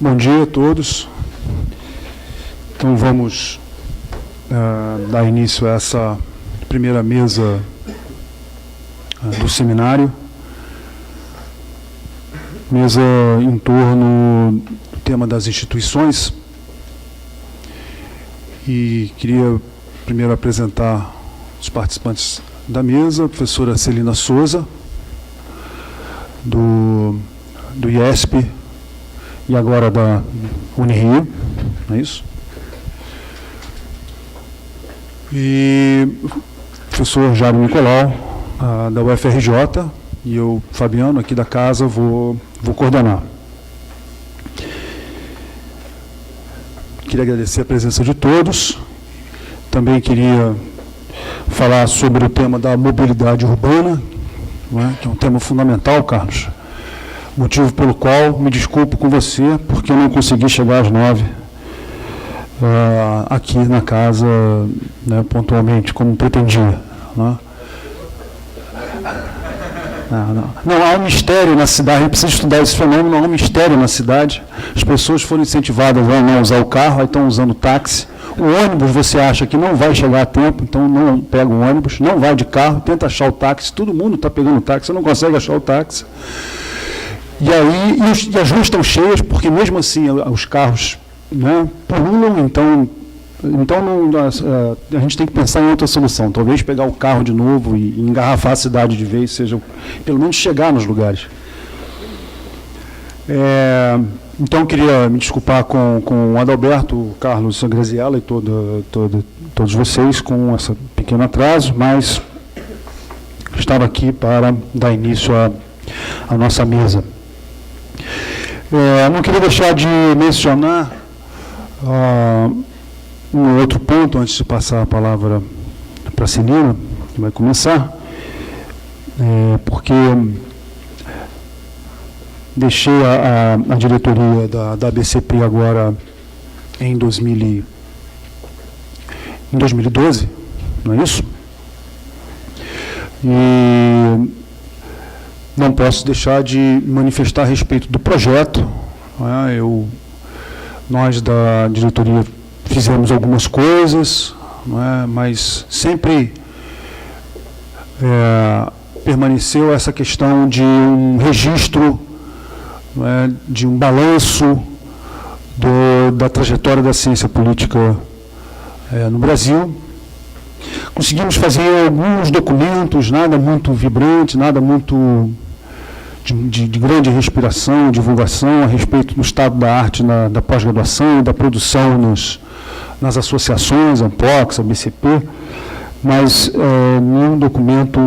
Bom dia a todos. Então vamos dar início a essa primeira mesa do seminário. Mesa em torno do tema das instituições. E queria primeiro apresentar os participantes da mesa, a professora Celina Souza, do IESP, e agora da Unirio, não é isso? E o professor Jairo Nicolau, da UFRJ, e eu, Fabiano, aqui da casa, vou coordenar. Queria agradecer a presença de todos. Também queria falar sobre o tema da mobilidade urbana, não é? Que é um tema fundamental, Carlos. Motivo pelo qual me desculpo com você, porque eu não consegui chegar às 9 aqui na casa, né, pontualmente, como pretendia. Né? Não há um mistério na cidade, a gente precisa estudar esse fenômeno, não há um mistério na cidade. As pessoas foram incentivadas a não usar o carro, aí estão usando o táxi. O ônibus você acha que não vai chegar a tempo, então não pega o ônibus, não vai de carro, tenta achar o táxi, todo mundo está pegando o táxi, você não consegue achar o táxi. E aí, e as ruas estão cheias, porque mesmo assim os carros, né, pululam, então a gente tem que pensar em outra solução. Talvez pegar o carro de novo e engarrafar a cidade de vez, seja pelo menos chegar nos lugares. Então, queria me desculpar com o Adalberto, o Carlos, a Graziella e todos vocês com esse pequeno atraso, mas estava aqui para dar início à nossa mesa. Não queria deixar de mencionar um outro ponto, antes de passar a palavra para a Celina, que vai começar, porque deixei a diretoria da ABCP agora em 2012, não é isso? E não posso deixar de manifestar a respeito do projeto. Nós da diretoria fizemos algumas coisas, mas sempre permaneceu essa questão de um registro, de um balanço da trajetória da ciência política no Brasil. Conseguimos fazer alguns documentos, nada muito vibrante, nada muito de grande respiração, divulgação a respeito do estado da arte da pós-graduação e da produção nas associações, ANPOX, ABCP, mas nenhum documento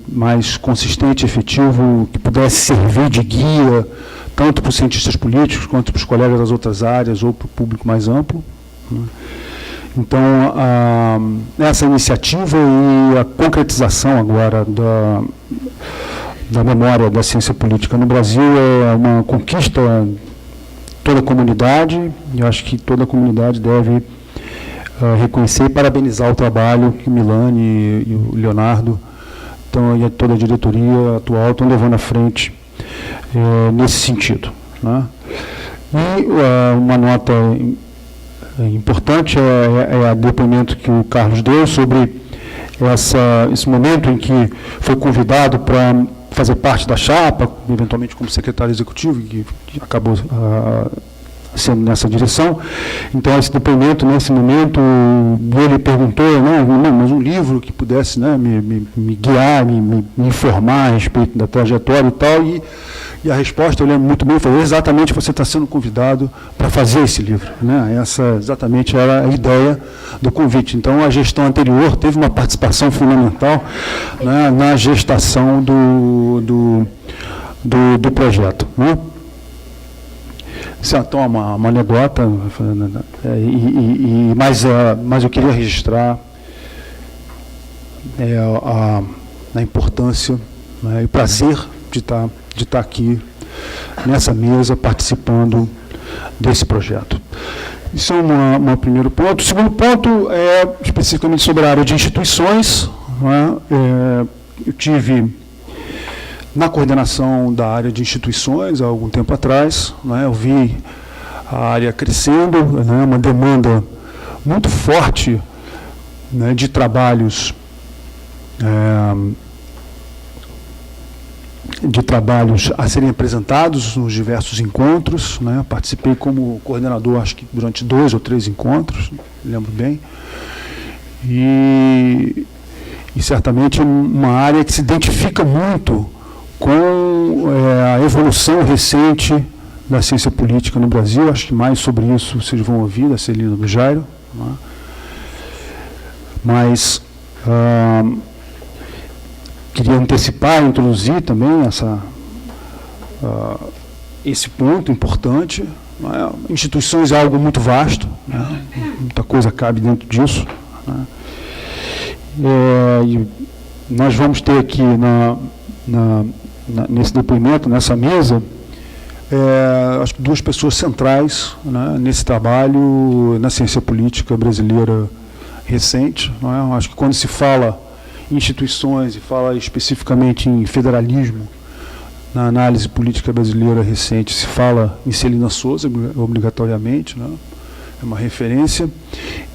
mais consistente e efetivo que pudesse servir de guia, tanto para os cientistas políticos, quanto para os colegas das outras áreas, ou para o público mais amplo. Então, essa iniciativa e a concretização agora da memória da ciência política no Brasil é uma conquista toda a comunidade, e eu acho que toda a comunidade deve reconhecer e parabenizar o trabalho que o Milani e o Leonardo e toda a diretoria atual estão levando à frente nesse sentido. Né? E uma nota importante é o depoimento que o Carlos deu sobre esse momento em que foi convidado para fazer parte da chapa, eventualmente como secretário executivo, que acabou sendo nessa direção. Então, esse depoimento, nesse momento, ele perguntou, mas um livro que pudesse, né, me guiar, me informar a respeito da trajetória e tal, e a resposta, eu lembro muito bem, foi exatamente: você está sendo convidado para fazer esse livro. Né? Essa exatamente era a ideia do convite. Então, a gestão anterior teve uma participação fundamental, né, na gestação do projeto. Né? Isso é uma anedota, mas eu queria registrar a importância, né, e o prazer de estar aqui nessa mesa participando desse projeto. Isso é um primeiro ponto. O segundo ponto é especificamente sobre a área de instituições. Né? Eu tive na coordenação da área de instituições há algum tempo atrás. Né? Eu vi a área crescendo, né, uma demanda muito forte, né, de trabalhos a serem apresentados nos diversos encontros, né? Participei como coordenador, acho que durante 2 ou 3 encontros, lembro bem, e certamente uma área que se identifica muito com a evolução recente da ciência política no Brasil. Acho que mais sobre isso vocês vão ouvir da Celina do Jairo, né? Mas queria antecipar, introduzir também esse ponto importante, né? Instituições é algo muito vasto, né? Muita coisa cabe dentro disso, né? E nós vamos ter aqui nesse depoimento, nessa mesa, acho que 2 pessoas centrais, né, nesse trabalho na ciência política brasileira recente, não é? Acho que quando se fala em instituições e fala especificamente em federalismo, na análise política brasileira recente, se fala em Celina Souza, obrigatoriamente, né? É uma referência.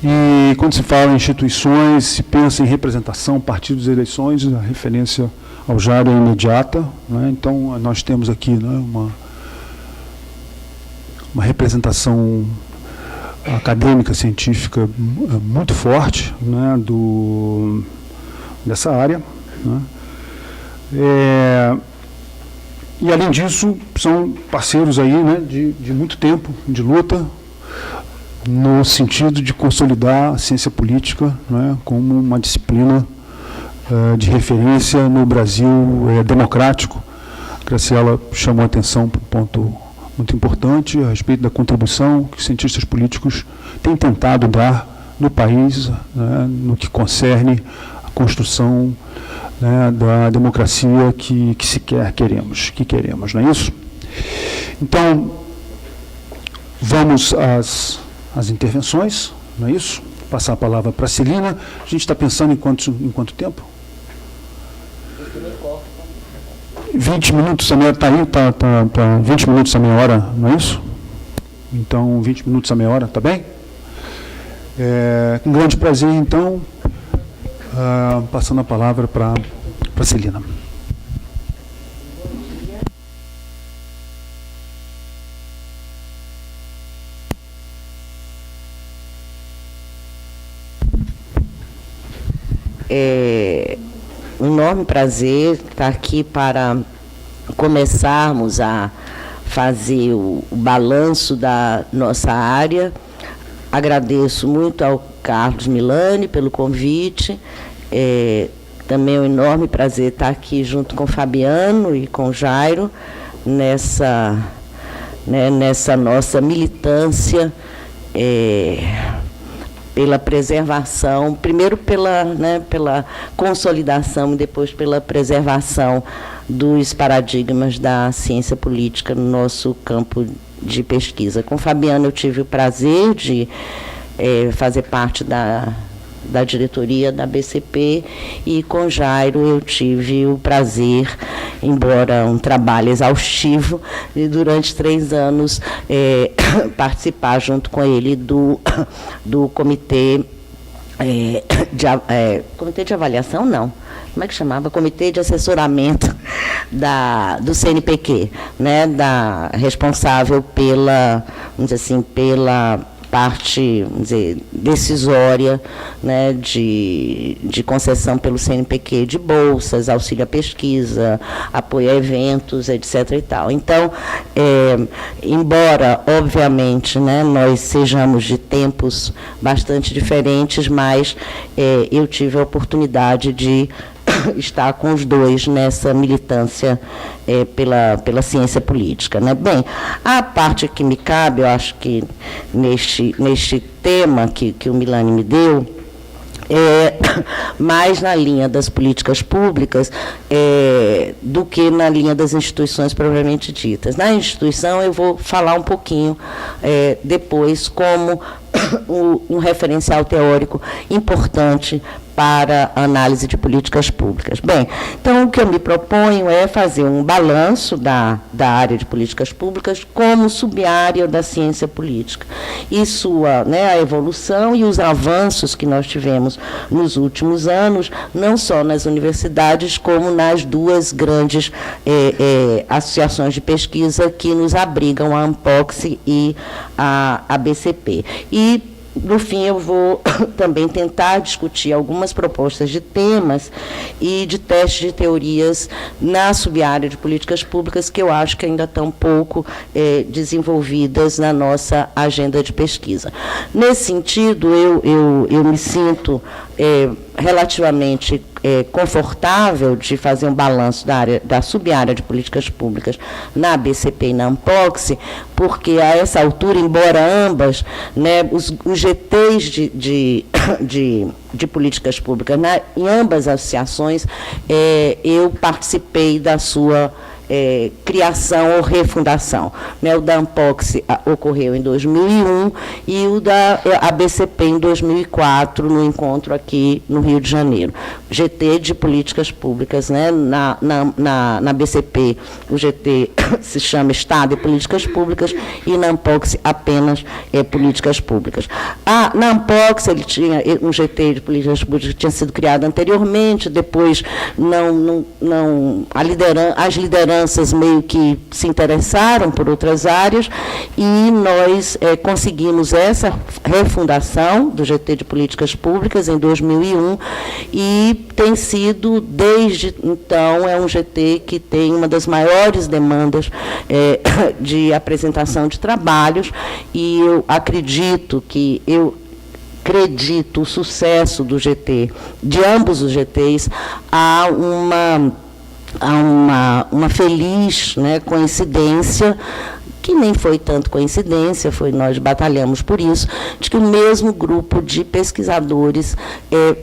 E quando se fala em instituições, se pensa em representação, partidos e eleições, a referência ao Jairo é imediata, né? Então, nós temos aqui, né, uma representação acadêmica, científica muito forte, né, dessa área, né? E, além disso, são parceiros aí, né, de muito tempo, de luta, no sentido de consolidar a ciência política, né, como uma disciplina de referência no Brasil democrático. A Graciela chamou a atenção para um ponto muito importante a respeito da contribuição que os cientistas políticos têm tentado dar no país, né, no que concerne a construção, né, da democracia que queremos, não é isso? Então, vamos às intervenções, não é isso? Passar a palavra para a Celina. A gente está pensando em quanto tempo? 20 minutos, a meia está aí, tá 20 minutos a meia hora, não é isso? Então, 20 minutos a meia hora, tá bem? Com grande prazer, então, passando a palavra para a Celina. Um enorme prazer estar aqui para começarmos a fazer o balanço da nossa área. Agradeço muito ao Carlos Milani pelo convite. Também é um enorme prazer estar aqui junto com o Fabiano e com o Jairo nessa nossa militância pela preservação, primeiro pela consolidação e depois pela preservação dos paradigmas da ciência política no nosso campo de pesquisa. Com o Fabiano eu tive o prazer de fazer parte da diretoria da BCP, e com o Jairo eu tive o prazer, embora um trabalho exaustivo, de durante 3 anos participar junto com ele do comitê comitê de avaliação, não. Como é que chamava? Comitê de assessoramento do CNPq, né? Responsável pela, vamos dizer assim, pela parte, vamos dizer, decisória, né, de concessão pelo CNPq de bolsas, auxílio à pesquisa, apoio a eventos, etc. e tal. Então, embora, obviamente, né, nós sejamos de tempos bastante diferentes, mas eu tive a oportunidade de estar com os dois nessa militância pela ciência política, né? Bem, a parte que me cabe, eu acho que neste tema que o Milani me deu, mais na linha das políticas públicas do que na linha das instituições propriamente ditas. Na instituição, eu vou falar um pouquinho depois como um referencial teórico importante para análise de políticas públicas. Bem, então, o que eu me proponho é fazer um balanço da área de políticas públicas como subárea da ciência política, e sua, a evolução e os avanços que nós tivemos nos últimos anos, não só nas universidades, como nas duas grandes associações de pesquisa que nos abrigam, a ANPOCSE e a ABCP. E, no fim, eu vou também tentar discutir algumas propostas de temas e de testes de teorias na subárea de políticas públicas que eu acho que ainda estão pouco desenvolvidas na nossa agenda de pesquisa. Nesse sentido, eu me sinto relativamente confortável de fazer um balanço da subárea de políticas públicas na ABCP e na ANPOCSE, porque, a essa altura, embora ambas, os GTs de políticas públicas, em ambas as associações, eu participei da sua criação ou refundação. O da ANPOCSE ocorreu em 2001 e o da ABCP em 2004, no encontro aqui no Rio de Janeiro. GT de políticas públicas, na ABCP o GT se chama Estado e Políticas Públicas, e na ANPOCSE apenas políticas públicas. Na ANPOCSE ele tinha um GT de políticas públicas que tinha sido criado anteriormente, depois as lideranças meio que se interessaram por outras áreas, e nós conseguimos essa refundação do GT de Políticas Públicas em 2001, e tem sido, desde então, um GT que tem uma das maiores demandas de apresentação de trabalhos, e eu acredito o sucesso do GT, de ambos os GTs, há uma feliz coincidência, que nem foi tanto coincidência, nós batalhamos por isso, de que o mesmo grupo de pesquisadores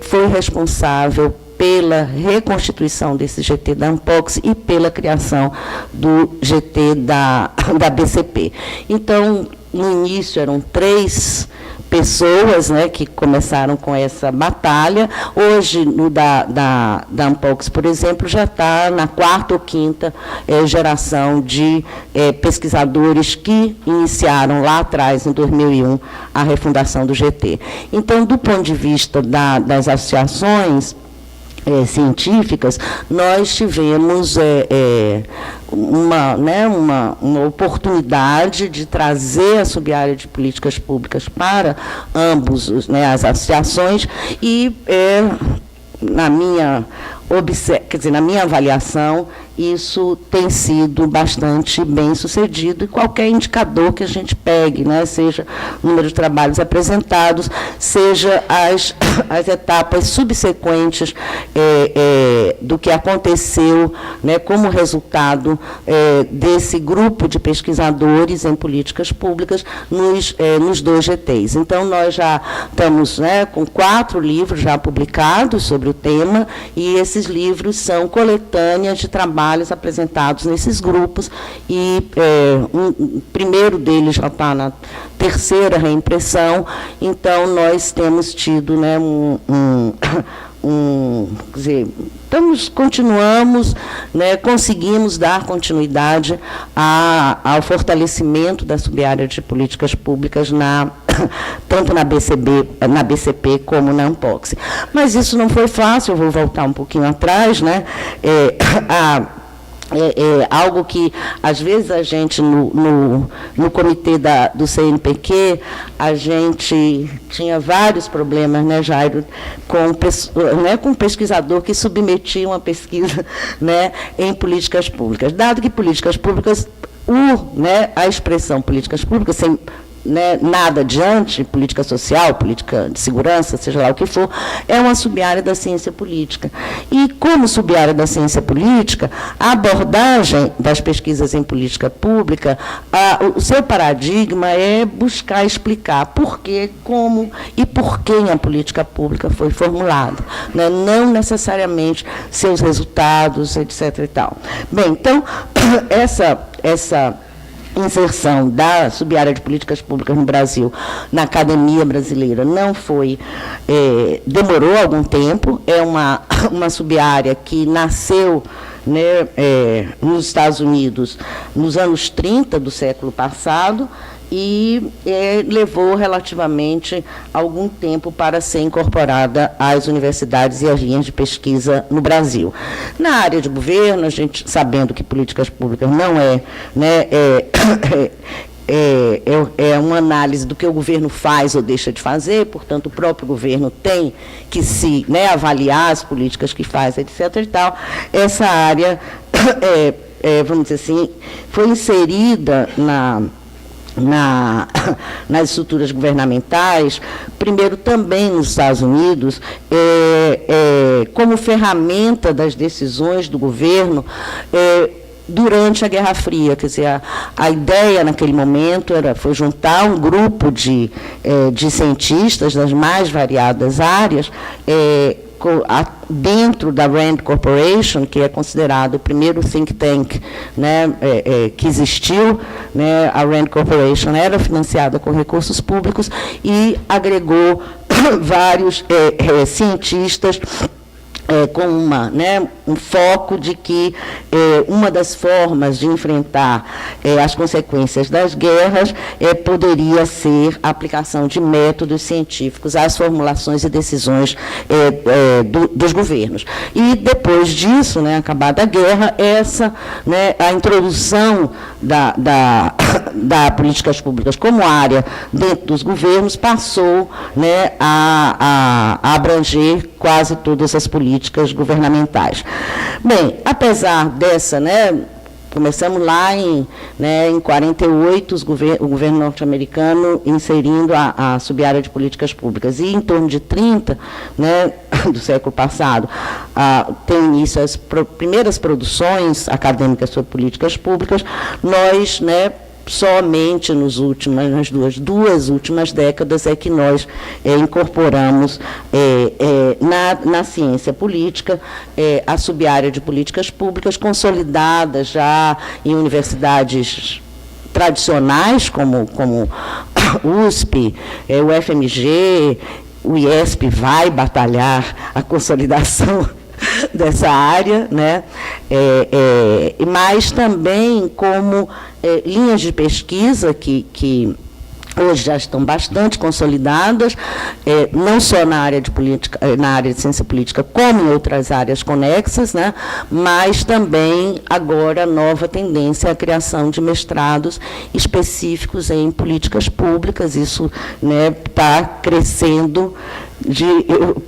foi responsável pela reconstituição desse GT da ANPOCSE e pela criação do GT da ABCP. Então, no início, eram 3 pessoas que começaram com essa batalha. Hoje, no da ANPOCSE, por exemplo, já está na 4ª ou 5ª geração de pesquisadores que iniciaram lá atrás, em 2001, a refundação do GT. Então, do ponto de vista das associações científicas, nós tivemos uma oportunidade de trazer a subárea de políticas públicas para ambos as associações, e na minha avaliação, isso tem sido bastante bem sucedido, e qualquer indicador que a gente pegue, seja o número de trabalhos apresentados, seja as etapas subsequentes do que aconteceu como resultado desse grupo de pesquisadores em políticas públicas nos 2 GTs. Então, nós já estamos com 4 livros já publicados sobre o tema, e esses livros são coletâneas de trabalhos apresentados nesses grupos, e o primeiro deles já está na 3ª reimpressão. Então, nós temos tido quer dizer, continuamos, conseguimos dar continuidade ao fortalecimento da subárea de políticas públicas tanto na BCP como na ANPOCSE. Mas isso não foi fácil, eu vou voltar um pouquinho atrás, algo que, às vezes, a gente, no comitê do CNPq, a gente tinha vários problemas, Jairo, com pesquisador que submetia uma pesquisa em políticas públicas. Dado que políticas públicas, a expressão políticas públicas, sem nada adiante, política social, política de segurança, seja lá o que for, é uma subárea da ciência política. E, como subárea da ciência política, a abordagem das pesquisas em política pública, o seu paradigma é buscar explicar por que, como e por quem a política pública foi formulada, não necessariamente seus resultados, etc. e tal. Bem, então, essa inserção da subárea de políticas públicas no Brasil, na academia brasileira, não foi, demorou algum tempo, é uma subárea que nasceu, né, nos Estados Unidos nos anos 30 do século passado, e levou relativamente algum tempo para ser incorporada às universidades e às linhas de pesquisa no Brasil. Na área de governo, a gente, sabendo que políticas públicas não é, né, é uma análise do que o governo faz ou deixa de fazer, portanto, o próprio governo tem que se, né, avaliar as políticas que faz, etc. e tal. Essa área, vamos dizer assim, foi inserida nas estruturas governamentais, primeiro também nos Estados Unidos, como ferramenta das decisões do governo, durante a Guerra Fria. Quer dizer, a ideia naquele momento foi juntar um grupo de cientistas das mais variadas áreas, dentro da RAND Corporation, que é considerado o primeiro think tank, né, que existiu, né. A RAND Corporation era financiada com recursos públicos e agregou vários cientistas com um foco de que uma das formas de enfrentar as consequências das guerras poderia ser a aplicação de métodos científicos às formulações e decisões dos governos. E, depois disso, né, acabada a guerra, a introdução da políticas públicas como área dentro dos governos passou, né, a abranger quase todas as políticas governamentais. Bem, apesar dessa, né, começamos lá em 48, o governo norte-americano inserindo a subárea de políticas públicas, e em torno de 30, né, do século passado, tem início as primeiras produções acadêmicas sobre políticas públicas. Nós, né, somente nas duas últimas décadas é que nós incorporamos na ciência política a subárea de políticas públicas, consolidada já em universidades tradicionais, como USP, o FMG, o IESP vai batalhar a consolidação dessa área, né? Mas também como linhas de pesquisa que hoje já estão bastante consolidadas, não só na área de política, na área de ciência política, como em outras áreas conexas, né, mas também agora a nova tendência é a criação de mestrados específicos em políticas públicas. Isso, né, está crescendo, eu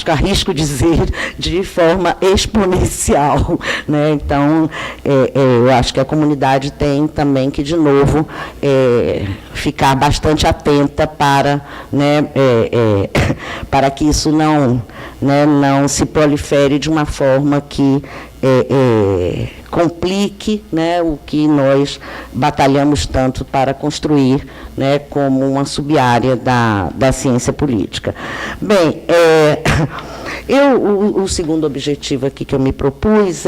arrisco dizer, de forma exponencial, né? Então, eu acho que a comunidade tem também que, de novo, ficar bastante atenta para, né, para que isso não se prolifere de uma forma que complique, né, o que nós batalhamos tanto para construir, né, como uma subárea da ciência política. Bem, o segundo objetivo aqui que eu me propus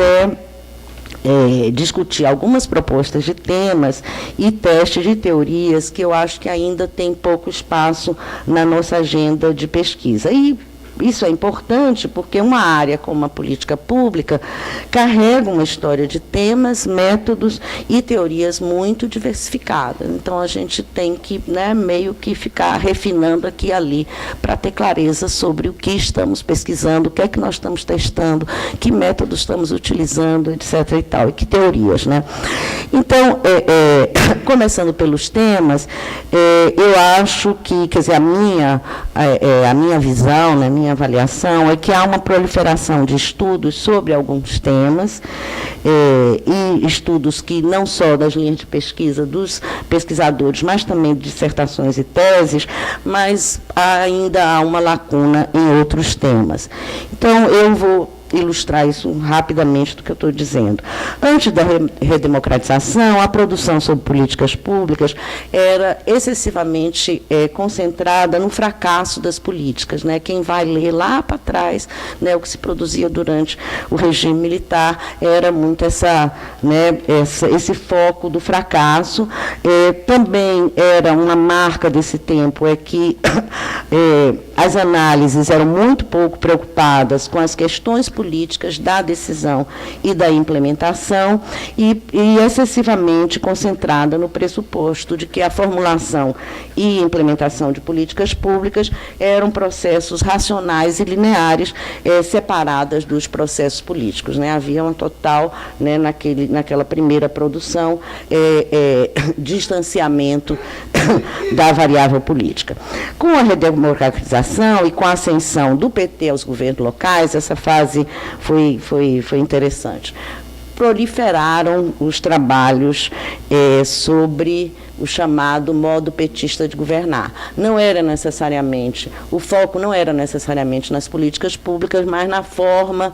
discutir algumas propostas de temas e testes de teorias que eu acho que ainda tem pouco espaço na nossa agenda de pesquisa. E isso é importante porque uma área como a política pública carrega uma história de temas, métodos e teorias muito diversificadas. Então, a gente tem que, né, meio que ficar refinando aqui e ali para ter clareza sobre o que estamos pesquisando, o que é que nós estamos testando, que métodos estamos utilizando, etc. e tal, e que teorias, né? Então, começando pelos temas, eu acho que, quer dizer, a minha visão, né, minha avaliação é que há uma proliferação de estudos sobre alguns temas, e estudos que não só das linhas de pesquisa dos pesquisadores, mas também de dissertações e teses, mas ainda há uma lacuna em outros temas. Então, eu vou ilustrar isso rapidamente do que eu estou dizendo. Antes da redemocratização, a produção sobre políticas públicas era excessivamente concentrada no fracasso das políticas, né? Quem vai ler lá para trás, né, o que se produzia durante o regime militar era muito né, esse foco do fracasso. Também era uma marca desse tempo, é que as análises eram muito pouco preocupadas com as questões políticas da decisão e da implementação e excessivamente concentrada no pressuposto de que a formulação e implementação de políticas públicas eram processos racionais e lineares, separadas dos processos políticos, né? Havia uma total, né, naquela primeira produção, distanciamento da variável política. Com a redemocratização e com a ascensão do PT aos governos locais, essa fase foi interessante. Proliferaram os trabalhos sobre o chamado modo petista de governar. Não era necessariamente, o foco não era necessariamente nas políticas públicas, mas na forma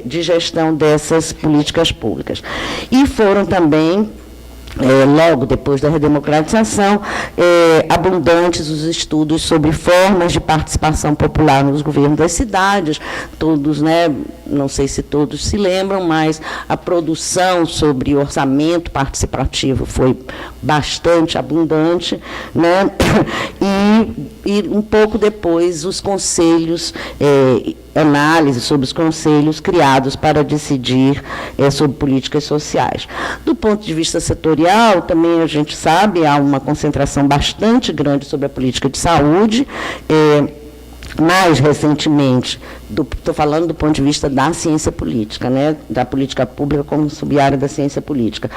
de gestão dessas políticas públicas. E foram também, logo depois da redemocratização, abundantes os estudos sobre formas de participação popular nos governos das cidades. Todos, né, não sei se todos se lembram, mas a produção sobre orçamento participativo foi bastante abundante, né? E um pouco depois os conselhos, análise sobre os conselhos criados para decidir sobre políticas sociais. Do ponto de vista setorial, também a gente sabe, há uma concentração bastante grande sobre a política de saúde. Mais recentemente, estou falando do ponto de vista da ciência política, né, da política pública como sub-área da ciência política,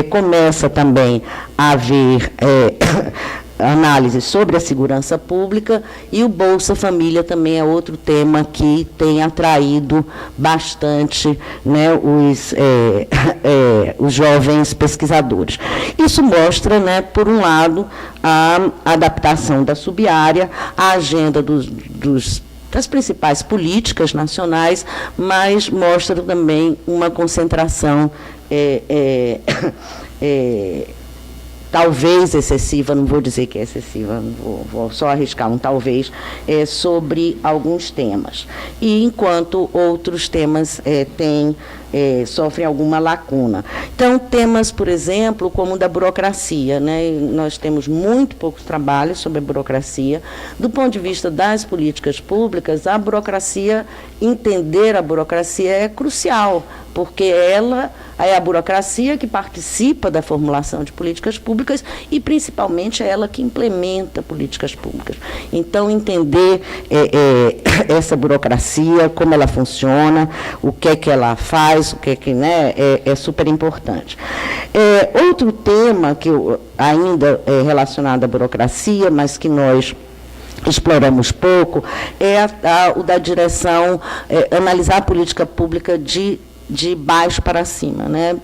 começa também a haver análise sobre a segurança pública, e o Bolsa Família também é outro tema que tem atraído bastante, né, os jovens pesquisadores. Isso mostra, né, por um lado, a adaptação da sub-área à agenda das principais políticas nacionais, mas mostra também uma concentração talvez excessiva, não vou dizer que é excessiva, vou só arriscar um talvez, sobre alguns temas. E enquanto outros temas sofrem alguma lacuna. Então, temas, por exemplo, como o da burocracia, né? Nós temos muito poucos trabalhos sobre a burocracia. Do ponto de vista das políticas públicas, a burocracia, entender a burocracia é crucial, porque ela é a burocracia que participa da formulação de políticas públicas e, principalmente, é ela que implementa políticas públicas. Então, entender essa burocracia, como ela funciona, o que é que ela faz, o que é que, né, é super importante. Outro tema que ainda é relacionado à burocracia, mas que nós exploramos pouco, é o da direção, analisar a política pública de baixo para cima, né?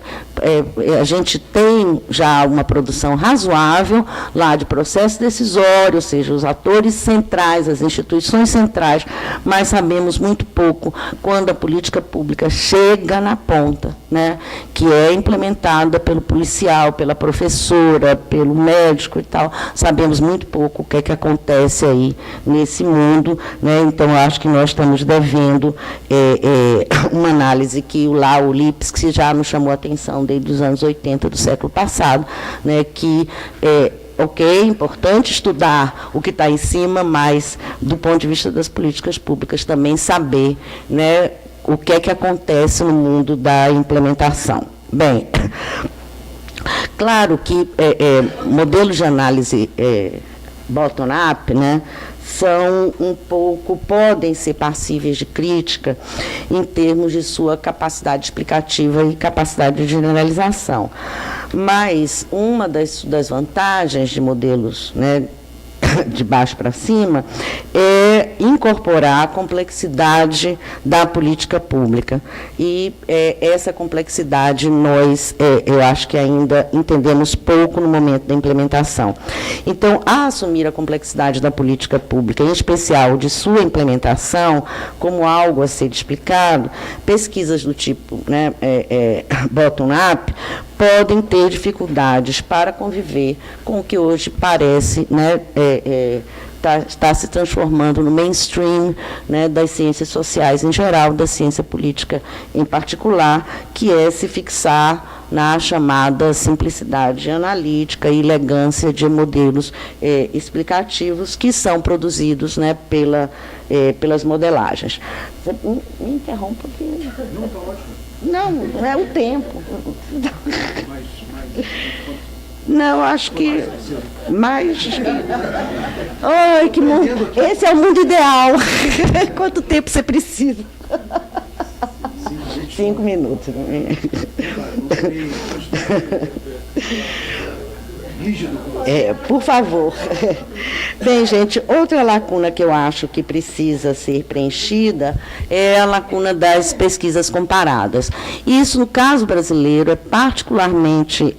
A gente tem já uma produção razoável lá de processo decisório, ou seja, os atores centrais, as instituições centrais, mas sabemos muito pouco quando a política pública chega na ponta, né? Que é implementada pelo policial, pela professora, pelo médico e tal. Sabemos muito pouco o que é que acontece aí nesse mundo, né? Então, acho que nós estamos devendo uma análise que o Lipski já nos chamou a atenção desde os anos 80 do século passado, né, que é importante estudar o que está em cima, mas, do ponto de vista das políticas públicas, também saber, né, o que é que acontece no mundo da implementação. Bem, claro que modelos de análise bottom-up, né, podem ser passíveis de crítica em termos de sua capacidade explicativa e capacidade de generalização. Mas uma das vantagens de modelos, né, de baixo para cima, é incorporar a complexidade da política pública. E essa complexidade nós, eu acho que ainda entendemos pouco no momento da implementação. Então, a assumir a complexidade da política pública, em especial de sua implementação, como algo a ser explicado, pesquisas do tipo, né, bottom-up, podem ter dificuldades para conviver com o que hoje parece, né, está se transformando no mainstream, né, das ciências sociais em geral, da ciência política em particular, que é se fixar na chamada simplicidade analítica e elegância de modelos explicativos que são produzidos, né, pelas modelagens. Você me interrompe porque... Não, está ótimo. Não, é o tempo. Não, acho que mais... Ai, que mundo... Esse é o mundo ideal. Quanto tempo você precisa? 5 minutos. Por favor. Bem, gente, outra lacuna que eu acho que precisa ser preenchida é a lacuna das pesquisas comparadas. Isso, no caso brasileiro, é particularmente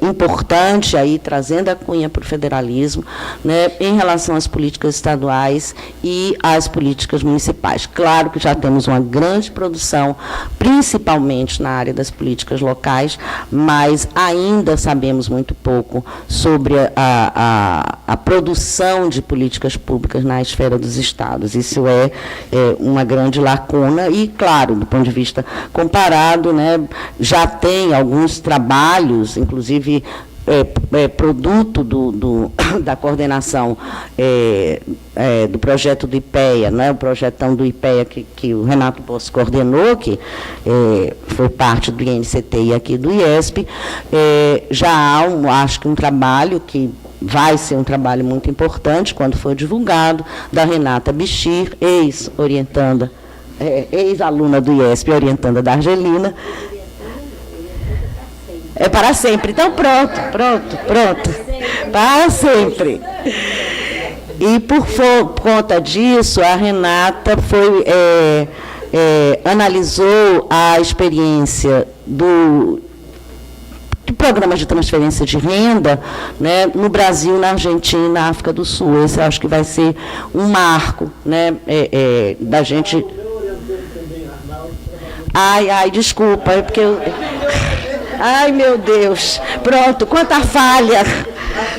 importante, aí, trazendo a cunha para o federalismo, né, em relação às políticas estaduais e às políticas municipais. Claro que já temos uma grande produção, principalmente na área das políticas locais, mas ainda sabemos muito pouco sobre a produção de políticas públicas na esfera dos estados. Isso é uma grande lacuna e, claro, do ponto de vista comparado, né, já tem alguns trabalhos, inclusive produto da coordenação do projeto do IPEA, né, o projetão do IPEA que o Renato Bosco coordenou, que foi parte do INCT e aqui do IESP, já há, acho que um trabalho que vai ser um trabalho muito importante, quando for divulgado, da Renata Bichir, ex-aluna do IESP, orientanda da Argelina. É para sempre. Então, pronto. Para sempre. E, por conta disso, a Renata analisou a experiência de programas de transferência de renda, né, no Brasil, na Argentina e na África do Sul. Esse eu acho que vai ser um marco, né, da gente... Ai, desculpa, é porque eu... Ai, meu Deus, pronto, quanta falha.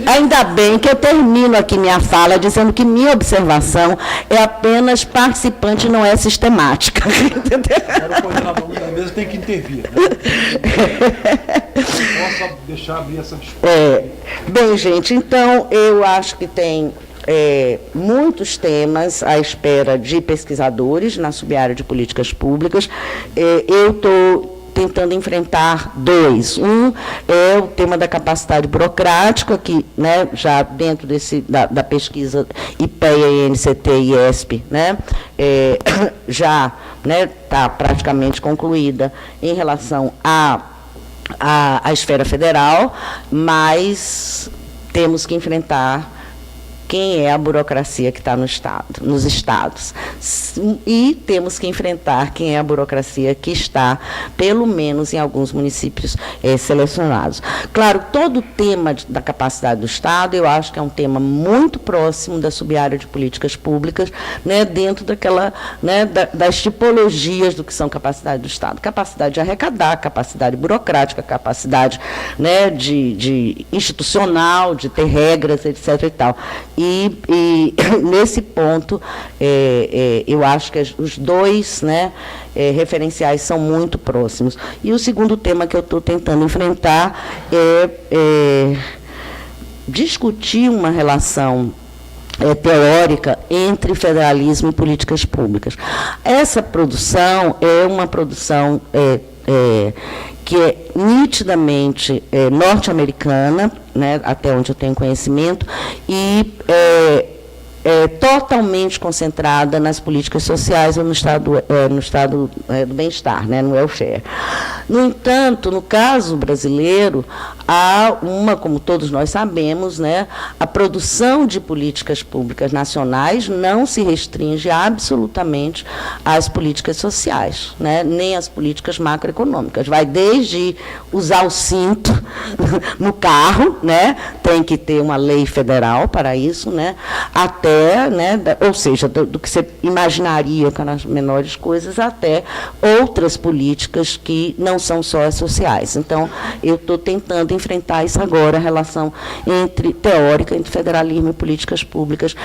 Ainda bem que eu termino aqui minha fala dizendo que minha observação é apenas participante, não é sistemática. O coordenador da mesa tem que intervir, né? Não posso deixar abrir essa discussão. Bem, gente, então eu acho que tem muitos temas à espera de pesquisadores na subárea de políticas públicas. Eu estou tentando enfrentar dois. Um é o tema da capacidade burocrática, que, né, já dentro da pesquisa IPEA, INCT e IESP, né, já está praticamente concluída em relação à esfera federal, mas temos que enfrentar quem é a burocracia que está nos estados. E temos que enfrentar quem é a burocracia que está, pelo menos em alguns municípios selecionados. Claro, todo o tema da capacidade do Estado, eu acho que é um tema muito próximo da subárea de políticas públicas, né, dentro daquela, né, das tipologias do que são capacidade do Estado. Capacidade de arrecadar, capacidade burocrática, capacidade, né, de institucional, de ter regras, etc. e tal. E nesse ponto, eu acho que os dois, né, referenciais são muito próximos. E o segundo tema que eu estou tentando enfrentar é discutir uma relação teórica entre federalismo e políticas públicas. Essa produção é uma produção que é nitidamente norte-americana, né, até onde eu tenho conhecimento, e totalmente concentrada nas políticas sociais ou no estado do bem-estar, né, no welfare. No entanto, no caso brasileiro, há como todos nós sabemos, né, a produção de políticas públicas nacionais não se restringe absolutamente às políticas sociais, né, nem às políticas macroeconômicas. Vai desde usar o cinto no carro, né, tem que ter uma lei federal para isso, né, até até, né, ou seja, do que você imaginaria com as menores coisas, até outras políticas que não são só as sociais. Então, eu estou tentando enfrentar isso agora, a relação teórica entre federalismo e políticas públicas,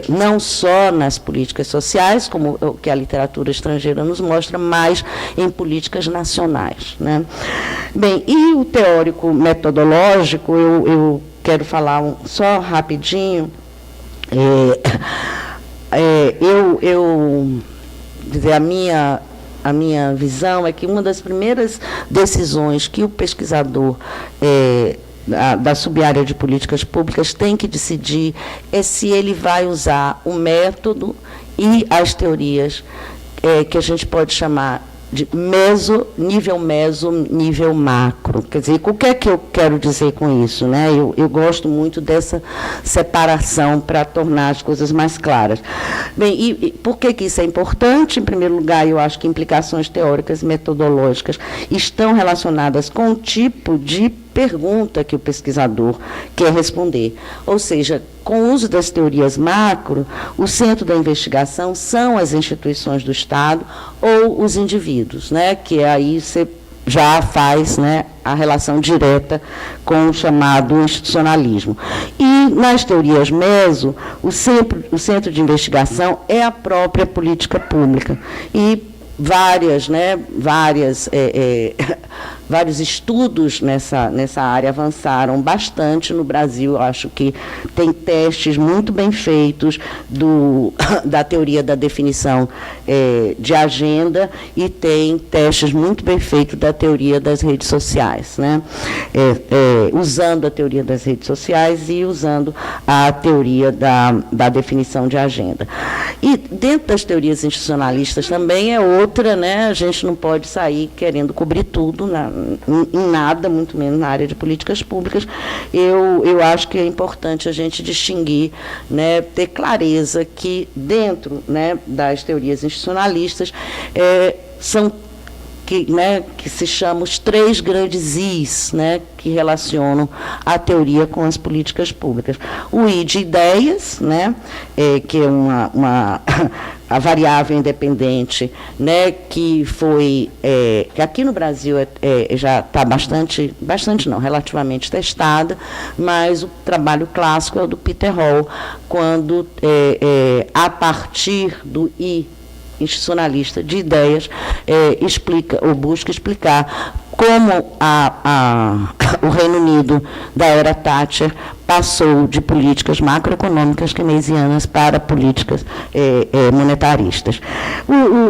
não só nas políticas sociais, como o que a literatura estrangeira nos mostra, mas em políticas nacionais, né? Bem, e o teórico metodológico, eu quero falar só rapidinho. A minha visão é que uma das primeiras decisões que o pesquisador da subárea de políticas públicas tem que decidir é se ele vai usar o método e as teorias que a gente pode chamar de nível meso, nível macro. Quer dizer, o que é que eu quero dizer com isso, né? Eu gosto muito dessa separação para tornar as coisas mais claras. Bem, e por que isso é importante? Em primeiro lugar, eu acho que implicações teóricas e metodológicas estão relacionadas com o tipo de pergunta que o pesquisador quer responder. Ou seja, com o uso das teorias macro, o centro da investigação são as instituições do Estado ou os indivíduos, né, que aí você já faz, né, a relação direta com o chamado institucionalismo. E, nas teorias meso, o centro de investigação é a própria política pública. E vários estudos nessa área avançaram bastante no Brasil. Eu acho que tem testes muito bem feitos da teoria da definição de agenda e tem testes muito bem feitos da teoria das redes sociais, né? Usando a teoria das redes sociais e usando a teoria da definição de agenda. E dentro das teorias institucionalistas também é outra, né? A gente não pode sair querendo cobrir tudo em nada, muito menos na área de políticas públicas. Eu acho que é importante a gente distinguir, né, ter clareza que dentro, né, das teorias institucionalistas são que se chamam os 3 grandes Is, né, que relacionam a teoria com as políticas públicas. O I de ideias, né, que é a variável independente, né, que foi, que aqui no Brasil já está relativamente testada, mas o trabalho clássico é o do Peter Hall, quando, a partir do I institucionalista de ideias, explica ou busca explicar como o Reino Unido da era Thatcher passou de políticas macroeconômicas keynesianas para políticas monetaristas.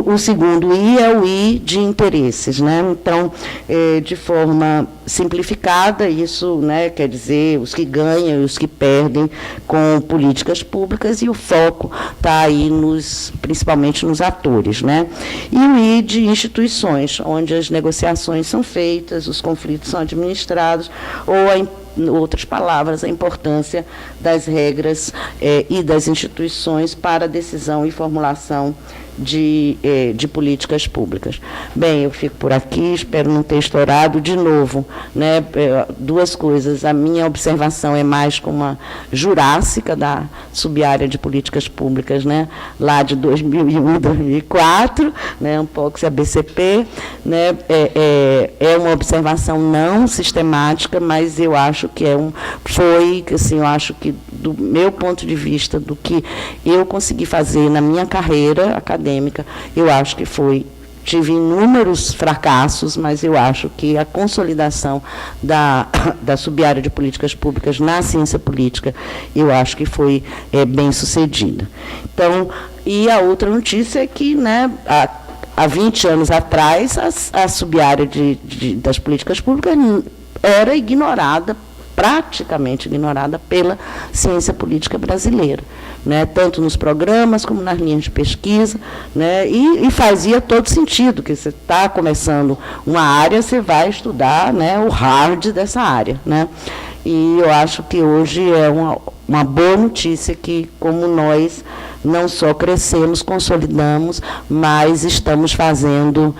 O segundo I é o I de interesses, né? Então, de forma simplificada, isso, né, quer dizer os que ganham e os que perdem com políticas públicas, e o foco está aí principalmente nos atores, né? E o I de instituições, onde as negociações são feitas, os conflitos são administrados, ou outras palavras, a importância das regras e das instituições para a decisão e formulação de políticas públicas. Bem, eu fico por aqui, espero não ter estourado de novo, né? 2 coisas. A minha observação é mais como uma jurássica da subárea de políticas públicas, né? Lá de 2001, 2004, né? Um pouco se a BCP, né? É uma observação não sistemática, mas eu acho que eu acho que do meu ponto de vista, do que eu consegui fazer na minha carreira acadêmica, eu acho que tive inúmeros fracassos, mas eu acho que a consolidação da subárea de políticas públicas na ciência política, eu acho que foi bem sucedida. Então, e a outra notícia é que, né, há 20 anos atrás, a subárea das políticas públicas era ignorada, praticamente ignorada pela ciência política brasileira, né, tanto nos programas como nas linhas de pesquisa, né, e fazia todo sentido, que você está começando uma área, você vai estudar, né, o hard dessa área, né, e eu acho que hoje é uma boa notícia que, como nós não só crescemos, consolidamos, mas estamos fazendo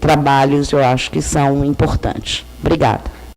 trabalhos, eu acho que são importantes. Obrigada.